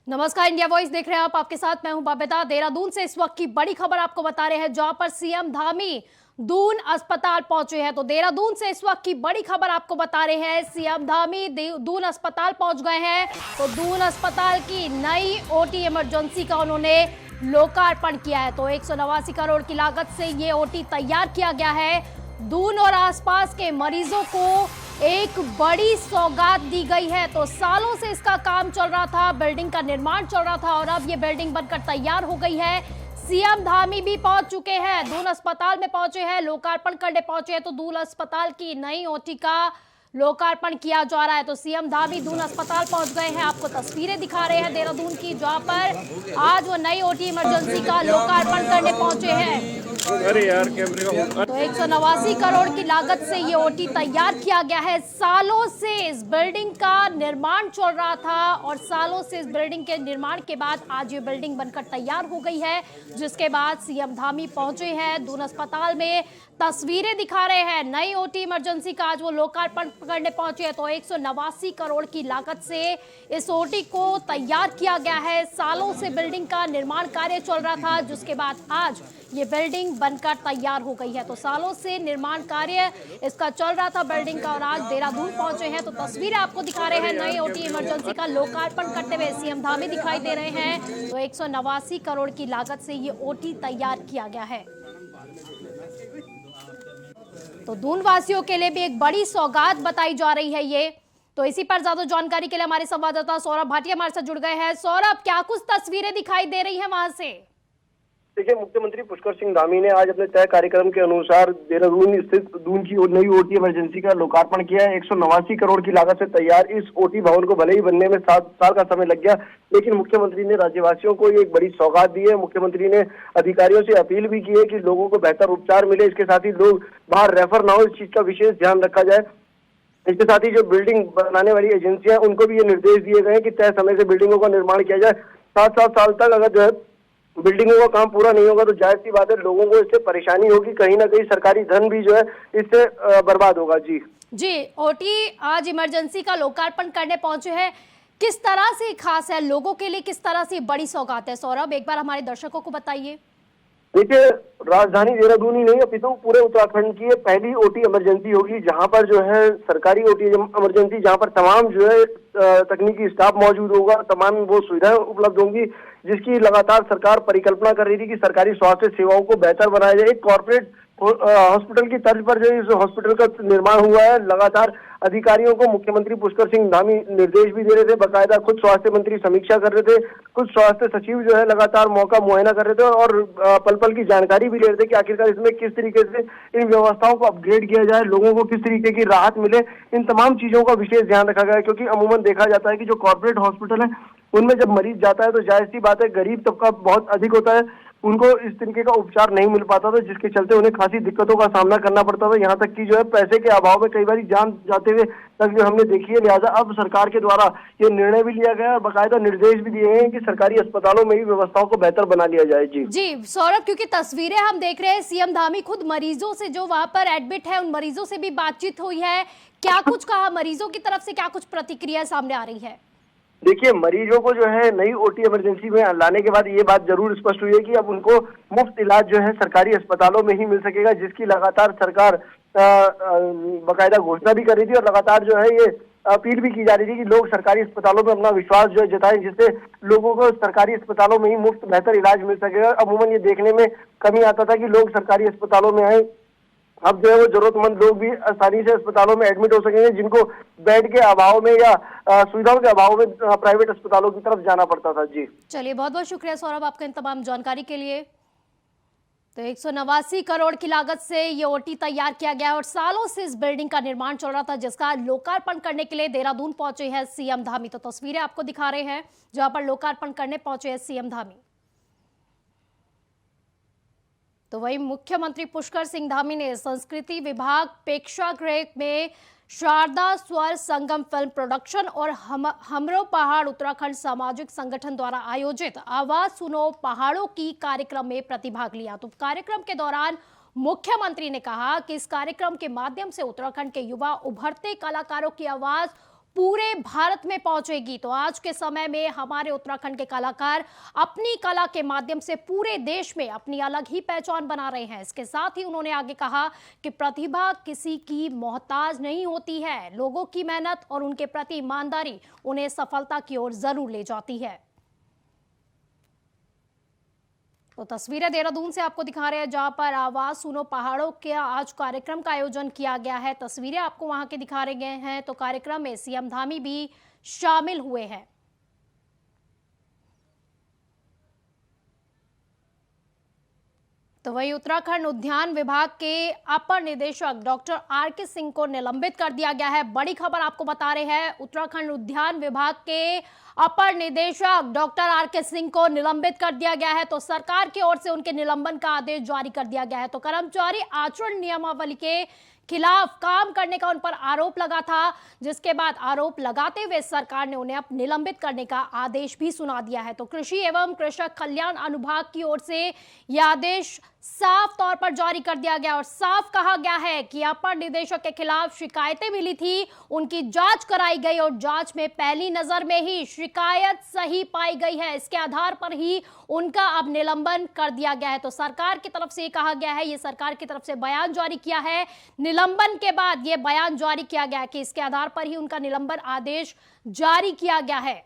नमस्कार, India voice देख रहे हैं आप। आपके साथ मैं हूं बबीता। देहरादून से इस वक्त की बड़ी खबर आपको बता रहे हैं, जहां पर सीएम धामी दून अस्पताल पहुंचे हैं। तो देहरादून से इस वक्त की बड़ी खबर आपको बता रहे हैं, सीएम धामी दून अस्पताल पहुंच गए हैं। तो दून अस्पताल की नई ओटी इमरजेंसी का उन्होंने लोकार्पण किया है। तो 189 करोड़ की लागत से ये ओटी तैयार किया गया है। दून और आसपास के मरीजों को एक बड़ी सौगात दी गई है। तो सालों से इसका काम चल रहा था, बिल्डिंग का निर्माण चल रहा था और अब ये बिल्डिंग बनकर तैयार हो गई है। सीएम धामी भी पहुंच चुके हैं, दून अस्पताल में पहुंचे हैं, लोकार्पण करने पहुंचे हैं। तो दून अस्पताल की नई ओटी का लोकार्पण किया जा रहा है। तो सीएम धामी दून अस्पताल पहुंच गए हैं। आपको तस्वीरें दिखा रहे हैं देहरादून की, जहां पर आज वो नई ओटी इमरजेंसी का लोकार्पण करने पहुंचे हैं। अरे यार कैमरे तो 189 करोड़ की लागत से ये ओटी तैयार किया गया है। सालों से इस बिल्डिंग का निर्माण चल रहा था और सालों से इस बिल्डिंग के निर्माण के बाद आज ये बिल्डिंग बनकर तैयार हो गई है, जिसके बाद सीएम धामी पहुंचे हैं दून अस्पताल में। तस्वीरें दिखा रहे हैं नई ओटी इमरजेंसी का, आज वो लोकार्पण करने पहुंचे हैं। तो 189 करोड़ की लागत से इस ओटी को तैयार किया गया है। सालों से बिल्डिंग का निर्माण कार्य चल रहा था, जिसके बाद आज ये बिल्डिंग बनकर तैयार हो गई है। तो सालों से निर्माण कार्य इसका चल रहा था बिल्डिंग का, और आज देहरादून पहुंचे हैं। तो तस्वीरें आपको दिखा रहे हैं नई ओटी इमरजेंसी का लोकार्पण करते हुए सीएम धामी दिखाई दे रहे हैं। तो 189 करोड़ की लागत से ये ओटी तैयार किया गया है। तो दून वासियों के लिए भी एक बड़ी सौगात बताई जा रही है ये। तो इसी पर ज्यादा जानकारी के लिए हमारे संवाददाता सौरभ भाटिया हमारे साथ जुड़ गए हैं। सौरभ, क्या कुछ तस्वीरें दिखाई दे रही हैं वहां से? देखिए, मुख्यमंत्री पुष्कर सिंह धामी ने आज अपने तय कार्यक्रम के अनुसार देहरादून स्थित दून की नई ओटी इमरजेंसी का लोकार्पण किया है। 189 करोड़ की लागत से तैयार इस ओटी भवन को भले ही बनने में 7 साल का समय लग गया, लेकिन मुख्यमंत्री ने राज्यवासियों को एक बड़ी सौगात दी है। मुख्यमंत्री ने अधिकारियों से अपील भी की है कि लोगों को बेहतर उपचार मिले, इसके साथ ही लोग बाहर रेफर ना हो, इस चीज का विशेष ध्यान रखा जाए। इसके साथ ही जो बिल्डिंग बनाने वाली एजेंसियां, उनको भी ये निर्देश दिए गए हैं कि तय समय से बिल्डिंगों का निर्माण किया जाए। 7-7 साल तक अगर जो है बिल्डिंगों का काम पूरा नहीं होगा तो जाहिर सी बात है लोगों को इससे परेशानी होगी, कहीं ना कहीं सरकारी धन भी जो है इससे बर्बाद होगा। जी ओटी आज इमरजेंसी का लोकार्पण करने पहुंचे हैं। किस तरह से खास है, लोगों के लिए किस तरह से बड़ी सौगात है? सौरभ, एक बार हमारे दर्शकों को बताइए। देखिए, राजधानी देहरादून ही नहीं अपितु पूरे उत्तराखंड की ये पहली ओटी इमरजेंसी होगी, जहां पर जो है सरकारी ओटी इमरजेंसी, जहां पर तमाम जो है तकनीकी स्टाफ मौजूद होगा, तमाम वो सुविधाएं उपलब्ध होंगी, जिसकी लगातार सरकार परिकल्पना कर रही थी कि सरकारी स्वास्थ्य सेवाओं को बेहतर बनाया जाए। एक कॉर्पोरेट हॉस्पिटल की तर्ज पर जो इस हॉस्पिटल का निर्माण हुआ है। लगातार अधिकारियों को मुख्यमंत्री पुष्कर सिंह धामी निर्देश भी दे रहे थे, बकायदा खुद स्वास्थ्य मंत्री समीक्षा कर रहे थे, कुछ स्वास्थ्य सचिव जो है लगातार मौका मुआयना कर रहे थे और पल पल की जानकारी भी ले रहे थे कि आखिरकार इसमें किस तरीके से इन व्यवस्थाओं को अपग्रेड किया जाए, लोगों को किस तरीके की राहत मिले। इन तमाम चीजों का विशेष ध्यान रखा गया है, क्योंकि अमूमन देखा जाता है कि जो कॉर्पोरेट हॉस्पिटल है उनमें जब मरीज जाता है तो जाहिर सी बात है गरीब तबका बहुत अधिक होता है, उनको इस तरीके का उपचार नहीं मिल पाता था, जिसके चलते उन्हें खासी दिक्कतों का सामना करना पड़ता था। यहाँ तक कि जो है पैसे के अभाव में कई बार जान जाते हुए तक जो हमने देखी है। लिहाजा अब सरकार के द्वारा ये निर्णय भी लिया गया और बाकायदा निर्देश भी दिए हैं कि सरकारी अस्पतालों में ही व्यवस्थाओं को बेहतर बना लिया जाए। जी सौरभ, क्योंकि तस्वीरें हम देख रहे हैं, सीएम धामी खुद मरीजों से जो वहां पर एडमिट है उन मरीजों से भी बातचीत हुई है। क्या कुछ कहा मरीजों की तरफ से, क्या कुछ प्रतिक्रिया सामने आ रही है? देखिए, मरीजों को जो है नई ओटी इमरजेंसी में लाने के बाद ये बात जरूर स्पष्ट हुई है कि अब उनको मुफ्त इलाज जो है सरकारी अस्पतालों में ही मिल सकेगा, जिसकी लगातार सरकार बकायदा घोषणा भी कर रही थी और लगातार जो है ये अपील भी की जा रही थी कि लोग सरकारी अस्पतालों में अपना विश्वास जो है जताएं, जिससे लोगों को सरकारी अस्पतालों में ही मुफ्त बेहतर इलाज मिल सकेगा। अमूमन ये देखने में कमी आता था कि लोग सरकारी अस्पतालों में आए, अब जो है वो जरूरतमंद लोग भी आसानी से अस्पतालों में एडमिट हो सकेंगे, जिनको बेड के अभाव में या सुविधाओं के अभाव में प्राइवेट अस्पतालों की तरफ जाना पड़ता था। जी चलिए, बहुत बहुत शुक्रिया सौरभ आपका इन तमाम जानकारी के लिए। तो 189 करोड़ की लागत से ये ओटी तैयार किया गया है और सालों से इस बिल्डिंग का निर्माण चल रहा था, जिसका लोकार्पण करने के लिए देहरादून पहुंचे हैं सीएम धामी। तो तस्वीरें आपको दिखा रहे हैं जहां पर लोकार्पण करने पहुंचे हैं सीएम धामी। तो वहीं मुख्यमंत्री पुष्कर सिंह धामी ने संस्कृति विभाग प्रेक्षागृह में शारदा स्वर संगम फिल्म प्रोडक्शन और हमरो पहाड़ उत्तराखंड सामाजिक संगठन द्वारा आयोजित आवाज सुनो पहाड़ों की कार्यक्रम में प्रतिभाग लिया। तो कार्यक्रम के दौरान मुख्यमंत्री ने कहा कि इस कार्यक्रम के माध्यम से उत्तराखंड के युवा उभरते कलाकारों की आवाज पूरे भारत में पहुंचेगी। तो आज के समय में हमारे उत्तराखंड के कलाकार अपनी कला के माध्यम से पूरे देश में अपनी अलग ही पहचान बना रहे हैं। इसके साथ ही उन्होंने आगे कहा कि प्रतिभा किसी की मोहताज नहीं होती है, लोगों की मेहनत और उनके प्रति ईमानदारी उन्हें सफलता की ओर जरूर ले जाती है। तो तस्वीरें देहरादून से आपको दिखा रहे हैं, जहां पर आवाज सुनो पहाड़ों के आज कार्यक्रम का आयोजन किया गया है। तस्वीरें आपको वहां के दिखा रहे गए हैं। तो कार्यक्रम में सीएम धामी भी शामिल हुए हैं। तो वही उत्तराखंड उद्यान विभाग के अपर निदेशक डॉक्टर आर.के. सिंह को निलंबित कर दिया गया है। बड़ी खबर आपको बता रहे हैं, उत्तराखंड उद्यान विभाग के अपर निदेशक डॉक्टर आर.के. सिंह को निलंबित कर दिया गया है। तो सरकार की ओर से उनके निलंबन का आदेश जारी कर दिया गया है। तो कर्मचारी आचरण नियमावली के खिलाफ काम करने का उन पर आरोप लगा था, जिसके बाद आरोप लगाते हुए सरकार ने उन्हें अब निलंबित करने का आदेश भी सुना दिया है। तो कृषि एवं कृषक कल्याण अनुभाग की ओर से यह आदेश साफ तौर पर जारी कर दिया गया और साफ कहा गया है कि अपर निदेशक के खिलाफ शिकायतें मिली थी, उनकी जांच कराई गई और जांच में पहली नजर में ही शिकायत सही पाई गई है। इसके आधार पर ही उनका अब निलंबन कर दिया गया है। तो सरकार की तरफ से ये कहा गया है, ये सरकार की तरफ से बयान जारी किया है, निलंबन के बाद ये बयान जारी किया गया है कि इसके आधार पर ही उनका निलंबन आदेश जारी किया गया है।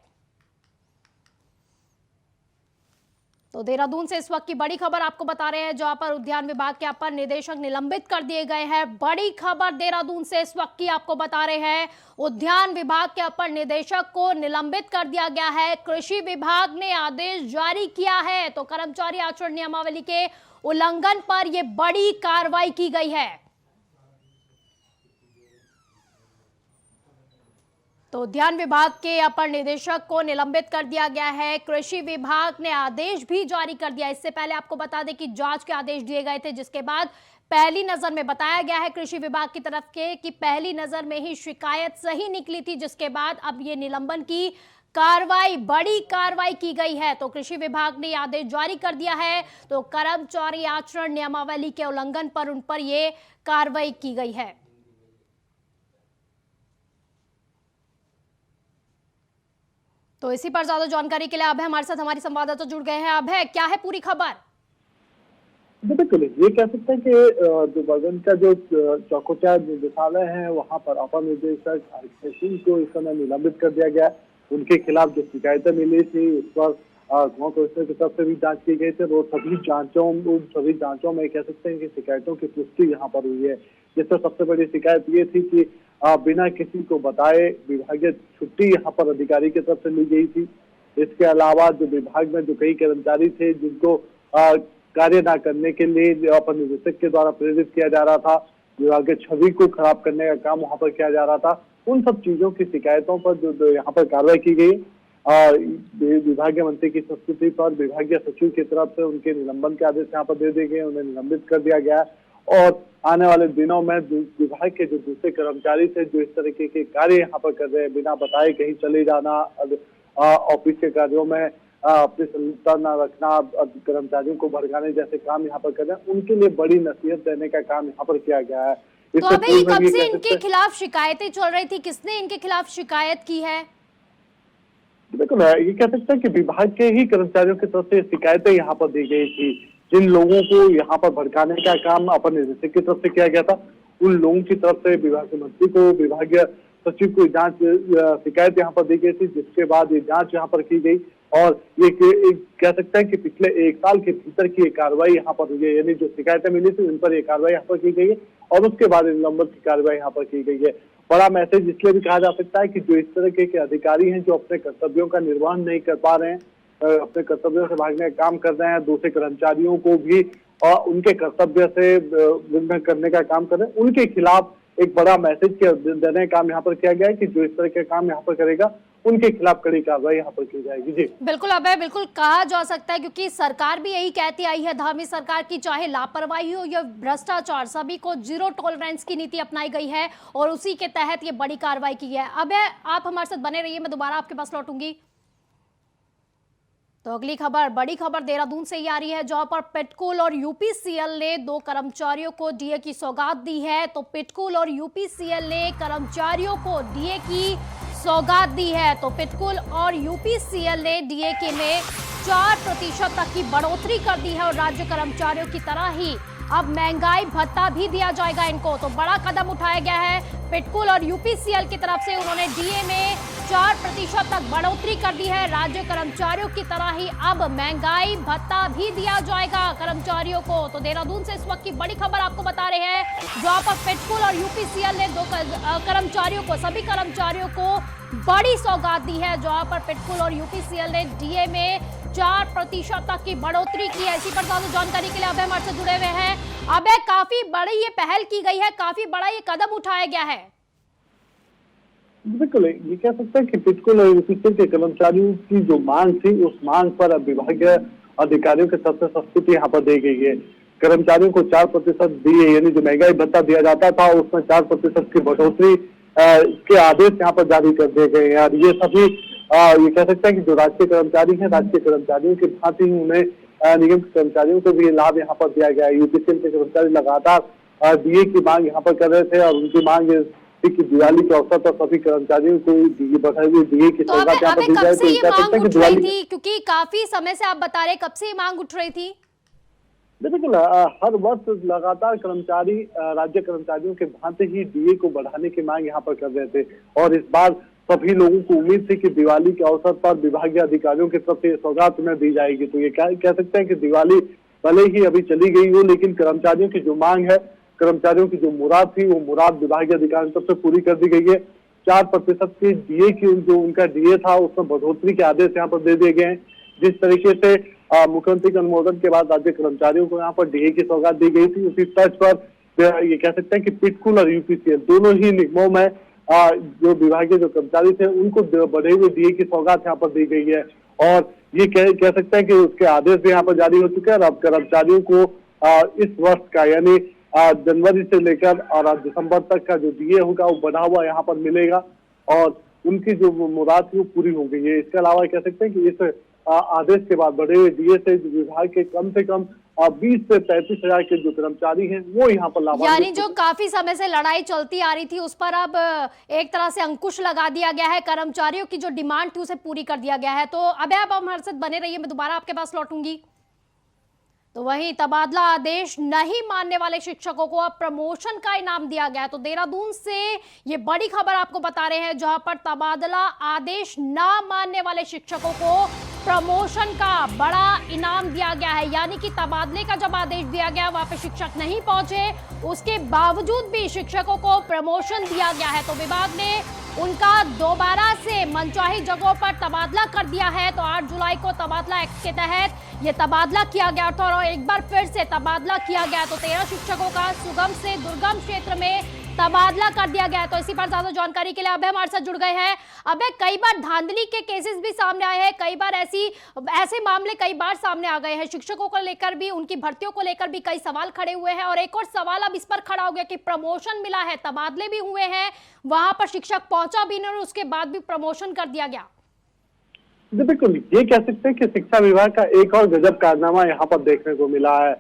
तो देहरादून से इस वक्त की बड़ी खबर आपको बता रहे हैं, जहां पर उद्यान विभाग के अपर निदेशक निलंबित कर दिए गए हैं। बड़ी खबर देहरादून से इस वक्त की आपको बता रहे हैं, उद्यान विभाग के अपर निदेशक को निलंबित कर दिया गया है। कृषि विभाग ने आदेश जारी किया है। तो कर्मचारी आचरण नियमावली के उल्लंघन पर यह बड़ी कार्रवाई की गई है। तो उद्यान विभाग के अपर निदेशक को निलंबित कर दिया गया है। कृषि विभाग ने आदेश भी जारी कर दिया। इससे पहले आपको बता दें कि जांच के आदेश दिए गए थे, जिसके बाद पहली नजर में बताया गया है कृषि विभाग की तरफ के कि पहली नजर में ही शिकायत सही निकली थी, जिसके बाद अब ये निलंबन की कार्रवाई, बड़ी कार्रवाई की गई है। तो कृषि विभाग ने आदेश जारी कर दिया है। तो कर्मचारी आचरण नियमावली के उल्लंघन पर उन पर यह कार्रवाई की गई है। तो इसी पर ज्यादा जानकारी के लिए अभय हमारे साथ हमारी संवाददाता जुड़ गए हैं। अभय, क्या है पूरी खबर? बिल्कुल, ये कह सकते हैं कि जो बर्गन का जो चौकोचा निदेशालय है, वहां पर अपर निदेशक आर.के. सिंह को इस समय निलंबित कर दिया गया। उनके खिलाफ जो शिकायतें मिली थी उस पर गाँव कमिश्नर की तरफ से भी जांच की गई थी। वो उन सभी जांचों में कह सकते हैं कि शिकायतों की पुष्टि यहाँ पर हुई है। जिसमें सबसे बड़ी शिकायत ये थी कि बिना किसी को बताए विभागीय छुट्टी यहाँ पर अधिकारी की तरफ से ली गई थी। इसके अलावा जो विभाग में जो कई कर्मचारी थे जिनको कार्य न करने के लिए अपर निदेशक के द्वारा प्रेरित किया जा रहा था, विभागीय छवि को खराब करने का काम वहाँ पर किया जा रहा था, उन सब चीजों की शिकायतों पर जो यहाँ पर कार्रवाई की गई। विभागीय मंत्री की संस्तुति पर विभागीय सचिव की तरफ से उनके निलंबन के आदेश यहाँ पर दे दिए गए, उन्हें निलंबित कर दिया गया। और आने वाले दिनों में विभाग के जो दूसरे कर्मचारी थे जो इस तरीके के कार्य यहाँ पर कर रहे हैं, बिना बताए कहीं चले जाना, ऑफिस के कार्यों में अपनी संलिप्तता न रखना, कर्मचारियों को भड़काने जैसे काम यहाँ पर कर रहे हैं, उनके लिए बड़ी नसीहत देने का काम यहाँ पर किया गया है। तो अभी कब से इनके खिलाफ शिकायतें चल रही थी, किसने इनके खिलाफ शिकायत की है? बिल्कुल, ये कह सकते हैं कि विभाग के ही कर्मचारियों की तरफ से शिकायतें यहाँ पर दी गई थी। जिन लोगों को यहाँ पर भड़काने का काम अपर निदेशक की तरफ से किया गया था, उन लोगों की तरफ से विभागीय मंत्री को, विभागीय सचिव को जांच शिकायत यहाँ पर दी गई थी, जिसके बाद ये जांच यहाँ पर की गई। और ये कह सकते हैं कि पिछले 1 साल के भीतर की ये कार्रवाई यहाँ पर हुई है, यानी जो शिकायतें मिली थी उन पर ये कार्रवाई यहाँ पर की गई है और उसके बाद निलंबन की कार्रवाई यहाँ पर की गई है। बड़ा मैसेज इसलिए भी कहा जा सकता है कि जो इस तरह के अधिकारी हैं जो अपने कर्तव्यों का निर्वहन नहीं कर पा रहे हैं, अपने कर्तव्यों से भागने का काम कर रहे हैं, दूसरे कर्मचारियों को भी उनके कर्तव्य से विघ्न करने का काम कर रहे हैं, उनके खिलाफ एक बड़ा मैसेज देने का काम यहाँ पर किया गया है कि जो इस तरह के काम यहाँ पर करेगा उनके खिलाफ कड़ी कार्रवाई यहाँ पर की जाएगी। जी बिल्कुल अभय, बिल्कुल कहा जा सकता है, क्योंकि सरकार भी यही कहती आई है, धामी सरकार की, चाहे लापरवाही हो या भ्रष्टाचार, सभी को जीरो टॉलरेंस की नीति अपनाई गई है और उसी के तहत ये बड़ी कार्रवाई की है। अभय, आप हमारे साथ बने रहिए, मैं दोबारा आपके पास लौटूंगी। तो अगली खबर, बड़ी खबर देहरादून से ही आ रही है, जहां पर पिटकुल और यूपीसीएल ने 2 कर्मचारियों को डीए की सौगात दी है। तो पिटकुल और यूपीसीएल ने कर्मचारियों को डीए की सौगात दी है। तो पिटकुल और यूपीसीएल ने डीए में 4% तक की बढ़ोतरी कर दी है और राज्य कर्मचारियों की तरह ही अब महंगाई भत्ता भी दिया जाएगा इनको। तो बड़ा कदम उठाया गया है पिटकुल और यूपीसीएल की तरफ से। उन्होंने डीए में 4% तक बढ़ोतरी कर दी है। राज्य कर्मचारियों की तरह ही अब महंगाई भत्ता भी दिया जाएगा कर्मचारियों को। तो देहरादून से इस वक्त की बड़ी खबर आपको बता रहे हैं, जहां पर पिटकुल और यूपीसीएल ने सभी कर्मचारियों को बड़ी सौगात दी है। जहां पर पिटकुल और यूपीसीएल ने डीए में 4% तक की बढ़ोतरी की है। इसी पर ज्यादा जानकारी के लिए अभय हमारे से जुड़े हुए हैं। अभय, काफी बड़ी ये पहल की गई है, काफी बड़ा ये कदम उठाया गया है। बिल्कुल, ये कह सकते हैं कि पिटकुल और यूपीसीएल के कर्मचारियों की जो मांग थी, उस मांग पर अब विभागीय अधिकारियों के तरफ से संस्तुति यहाँ पर दी गई है। कर्मचारियों को 4% दिए, यानी जो महंगाई भत्ता दिया जाता था उसमें 4% की बढ़ोतरी के आदेश यहाँ पर जारी कर दिए गए हैं। और ये सभी ये कह सकते हैं कि जो राजकीय कर्मचारी हैं, राजकीय कर्मचारियों के साथ ही उन्हें निगम के कर्मचारियों को भी लाभ यहाँ पर दिया गया है। यूपीसीएल के कर्मचारी लगातार डीए की मांग यहाँ पर कर रहे थे और उनकी मांग कि दिवाली के अवसर पर सभी कर्मचारियों को बढ़ाई हुई डीए की सौगात यहाँ पर दी जाए। तो कह सकते हैं कि दिवाली, क्योंकि काफी समय से आप बता रहे, कब से ये मांग उठ रही थी? बिल्कुल, हर वर्ष लगातार कर्मचारी राज्य कर्मचारियों के भांति ही डीए को बढ़ाने की मांग यहाँ पर कर रहे थे और इस बार सभी लोगों को उम्मीद थी कि दिवाली के अवसर पर विभागीय अधिकारियों की तरफ से सौगात उन्हें दी जाएगी। तो ये कह सकते हैं कि दिवाली भले ही अभी चली गई हो, लेकिन कर्मचारियों की जो मांग है, कर्मचारियों की जो मुराद थी, वो मुराद विभागीय अधिकारियों की तरफ से पूरी कर दी गई है। 4% की डीए की जो उनका डीए था उसमें बढ़ोतरी के आदेश यहाँ पर दे दिए गए हैं। जिस तरीके से मुख्यमंत्री के अनुमोदन के बाद राज्य कर्मचारियों को यहाँ पर डीए की सौगात दी गई थी, उसी तर्ज पर ये कह सकते हैं कि पिटकुल और यूपीसीएल दोनों ही निगमों में जो विभागीय जो कर्मचारी थे उनको बढ़े हुए डीए की सौगात यहाँ पर दी गई है और ये कह सकते हैं कि उसके आदेश भी यहाँ पर जारी हो चुके हैं। और अब कर्मचारियों को इस वर्ष का यानी जनवरी से लेकर और दिसंबर तक का जो डीए होगा वो बढ़ा हुआ यहाँ पर मिलेगा और उनकी जो मुराद थी वो पूरी हो गई है। इसके अलावा कह सकते हैं कि इस आदेश के बाद बढ़े हुए डीए से विभाग के कम से कम 20 से 35 हजार के जो कर्मचारी हैं वो यहाँ पर लाभान्वित, यानी जो काफी समय से लड़ाई चलती आ रही थी उस पर अब एक तरह से अंकुश लगा दिया गया है। कर्मचारियों की जो डिमांड थी उसे पूरी कर दिया गया है। तो अब आप हमारे साथ बने रहिए, मैं दोबारा आपके पास लौटूंगी। तो वहीं तबादला आदेश नहीं मानने वाले शिक्षकों को अब प्रमोशन का इनाम दिया गया है। तो देहरादून से ये बड़ी खबर आपको बता रहे हैं, जहां पर तबादला आदेश ना मानने वाले शिक्षकों को प्रमोशन का बड़ा इनाम दिया गया है। यानी कि तबादले का जब आदेश दिया गया वहां पे शिक्षक नहीं पहुंचे, उसके बावजूद भी शिक्षकों को प्रमोशन दिया गया है। तो विभाग ने उनका दोबारा से मनचाही जगहों पर तबादला कर दिया है। तो 8 जुलाई को तबादला एक्ट के तहत ये तबादला किया गया था और एक बार फिर से तबादला किया गया। तो 13 शिक्षकों का सुगम से दुर्गम क्षेत्र में तबादला कर दिया गया है। तो इसी पर ज्यादा जानकारी के लिए अभय हमारे साथ जुड़ गए हैं। अभय, कई बार धांधली के केसेस भी सामने आए हैं, कई बार ऐसे मामले कई बार सामने आ गए हैं। शिक्षकों को लेकर भी, उनकी भर्तियों को लेकर भी कई सवाल खड़े हुए हैं और एक और सवाल अब इस पर खड़ा हो गया कि प्रमोशन मिला है, तबादले भी हुए हैं, वहां पर शिक्षक पहुंचा भी नहीं और उसके बाद भी प्रमोशन कर दिया गया। बिल्कुल, ये कह सकते हैं कि शिक्षा विभाग का एक और गजब कारनामा यहाँ पर देखने को मिला है।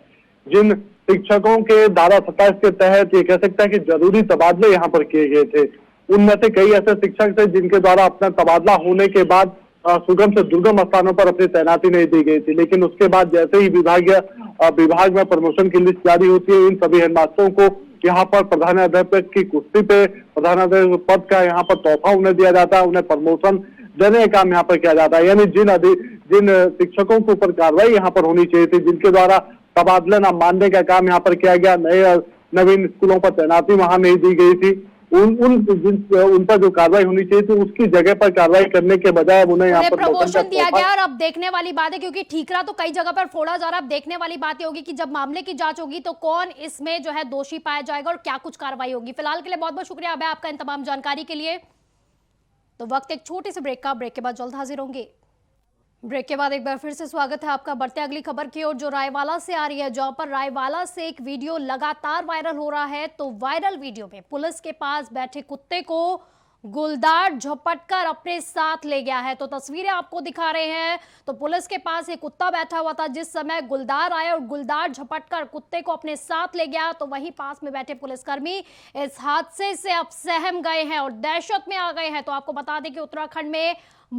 जिन शिक्षकों के धारा 27 के तहत ये कह सकते हैं कि जरूरी तबादले यहाँ पर किए गए थे, उनमें से कई ऐसे शिक्षक थे जिनके द्वारा अपना तबादला होने के बाद सुगम से दुर्गम स्थानों पर अपनी तैनाती नहीं दी गई थी। लेकिन उसके बाद जैसे ही विभाग में प्रमोशन की लिस्ट जारी होती है, इन सभी हेडमास्टरों को यहाँ पर प्रधानाध्यापक की कुर्सी पे प्रधानाध्यापक पद का यहाँ पर तोहफा उन्हें दिया जाता है, उन्हें प्रमोशन देने का काम यहाँ पर किया जाता है। यानी जिन शिक्षकों के ऊपर कार्रवाई यहाँ पर होनी चाहिए थी, जिनके द्वारा तबादला न मानने का काम यहाँ पर किया गया, नवीन स्कूलों पर तैनाती वहां नहीं दी गई थी, उन पर जो कार्रवाई होनी चाहिए थी उसकी जगह पर कार्रवाई करने के बजाय उन्हें यहाँ पर प्रमोशन दिया गया। और अब देखने वाली बात है, क्योंकि ठीकरा तो कई जगह पर फोड़ा जा रहा है, अब देखने वाली बात होगी कि जब मामले की जांच होगी तो कौन इसमें जो है दोषी पाया जाएगा और क्या कुछ कार्रवाई होगी। फिलहाल के लिए बहुत बहुत शुक्रिया अभय आपका इन तमाम जानकारी के लिए। तो वक्त एक छोटे से ब्रेक का, ब्रेक के बाद जल्द हाजिर होंगे। ब्रेक के बाद एक बार फिर से स्वागत है आपका। बढ़ते अगली खबर की ओर, जो रायवाला से आ रही है, जहां पर रायवाला से एक वीडियो लगातार वायरल हो रहा है। तो वायरल वीडियो में पुलिस के पास बैठे कुत्ते को गुलदार झपटकर अपने साथ ले गया है। तो तस्वीरें आपको दिखा रहे हैं। तो पुलिस के पास एक कुत्ता बैठा हुआ था, जिस समय गुलदार आया और गुलदार झपटकर कुत्ते को अपने साथ ले गया। तो वहीं पास में बैठे पुलिसकर्मी इस हादसे से अब सहम गए हैं और दहशत में आ गए हैं। तो आपको बता दें कि उत्तराखंड में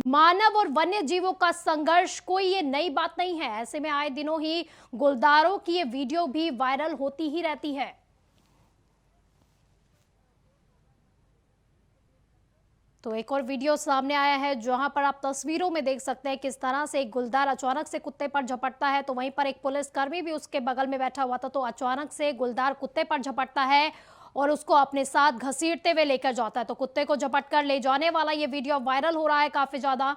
मानव और वन्य जीवों का संघर्ष कोई ये नई बात नहीं है। ऐसे में आए दिनों ही गुलदारों की ये वीडियो भी वायरल होती ही रहती है। तो एक और वीडियो सामने आया है, जहां पर आप तस्वीरों में देख सकते हैं किस तरह से एक गुलदार अचानक से कुत्ते पर झपटता है। तो वहीं पर एक पुलिसकर्मी भी उसके बगल में बैठा हुआ था। तो अचानक से गुलदार कुत्ते पर झपटता है और उसको अपने साथ घसीटते हुए लेकर जाता है। तो कुत्ते को झपटकर ले जाने वाला ये वीडियो वायरल हो रहा है काफी ज्यादा।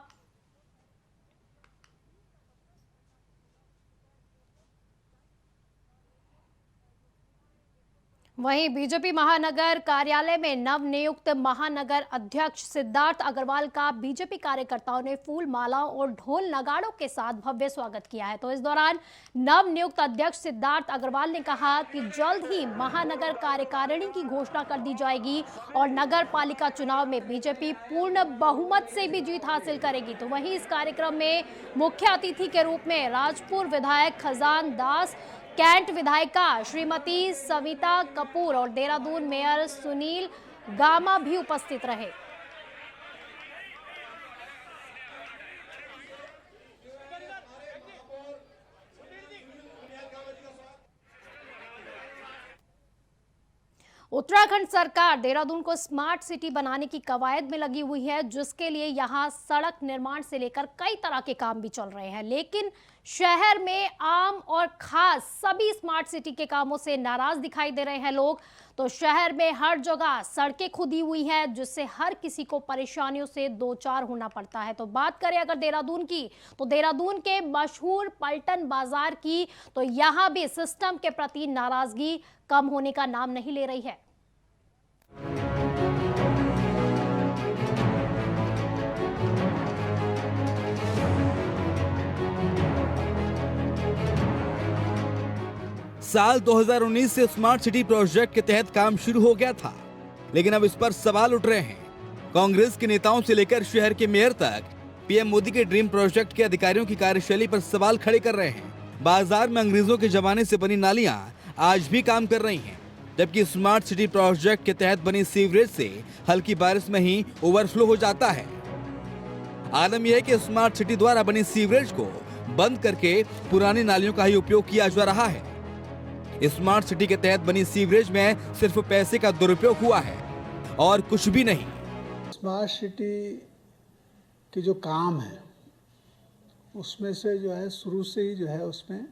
वहीं बीजेपी महानगर कार्यालय में नवनियुक्त महानगर अध्यक्ष सिद्धार्थ अग्रवाल का बीजेपी कार्यकर्ताओं ने फूल मालाओं और ढोल नगाड़ों के साथ भव्य स्वागत किया है। तो इस दौरान नवनियुक्त अध्यक्ष सिद्धार्थ अग्रवाल ने कहा कि जल्द ही महानगर कार्यकारिणी की घोषणा कर दी जाएगी और नगर पालिका चुनाव में बीजेपी पूर्ण बहुमत से भी जीत हासिल करेगी। तो वहीं इस कार्यक्रम में मुख्य अतिथि के रूप में राजपुर विधायक खजान दास, कैंट विधायिका श्रीमती सविता कपूर और देहरादून मेयर सुनील गामा भी उपस्थित रहे। उत्तराखंड सरकार देहरादून को स्मार्ट सिटी बनाने की कवायद में लगी हुई है, जिसके लिए यहां सड़क निर्माण से लेकर कई तरह के काम भी चल रहे हैं। लेकिन शहर में आम और खास सभी स्मार्ट सिटी के कामों से नाराज दिखाई दे रहे हैं लोग। तो शहर में हर जगह सड़कें खुदी हुई हैं, जिससे हर किसी को परेशानियों से दो चार होना पड़ता है। तो बात करें अगर देहरादून की, तो देहरादून के मशहूर पलटन बाजार की, तो यहां भी सिस्टम के प्रति नाराजगी कम होने का नाम नहीं ले रही है। साल 2019 से स्मार्ट सिटी प्रोजेक्ट के तहत काम शुरू हो गया था, लेकिन अब इस पर सवाल उठ रहे हैं। कांग्रेस के नेताओं से लेकर शहर के मेयर तक पीएम मोदी के ड्रीम प्रोजेक्ट के अधिकारियों की कार्यशैली पर सवाल खड़े कर रहे हैं। बाजार में अंग्रेजों के जमाने से बनी नालियां आज भी काम कर रही हैं, जबकि स्मार्ट सिटी प्रोजेक्ट के तहत बनी सीवरेज से हल्की बारिश में ही ओवरफ्लो हो जाता है। आलम यह है कि स्मार्ट सिटी द्वारा बनी सीवरेज को बंद करके पुरानी नालियों का ही उपयोग किया जा रहा है। स्मार्ट सिटी के तहत बनी सीवरेज में सिर्फ पैसे का दुरुपयोग हुआ है और कुछ भी नहीं। स्मार्ट सिटी के जो काम है उसमें से जो है शुरू से ही जो है उसमें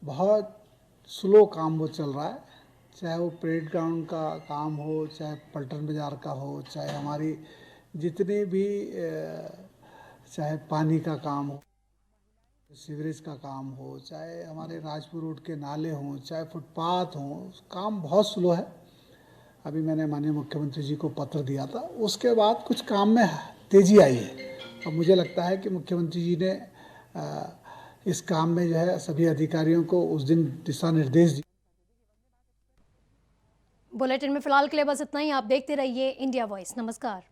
बहुत स्लो काम वो चल रहा है। चाहे वो परेड ग्राउंड का काम हो, चाहे पलटन बाजार का हो, चाहे हमारी जितने भी चाहे पानी का काम हो, सीवरेज का काम हो, चाहे हमारे राजपुर रोड के नाले हों, चाहे फुटपाथ हों, काम बहुत स्लो है। अभी मैंने माननीय मुख्यमंत्री जी को पत्र दिया था, उसके बाद कुछ काम में तेज़ी आई है और मुझे लगता है कि मुख्यमंत्री जी ने इस काम में जो है सभी अधिकारियों को उस दिन दिशा निर्देश दिए। बुलेटिन में फिलहाल के लिए बस इतना ही। आप देखते रहिए इंडिया वॉइस। नमस्कार।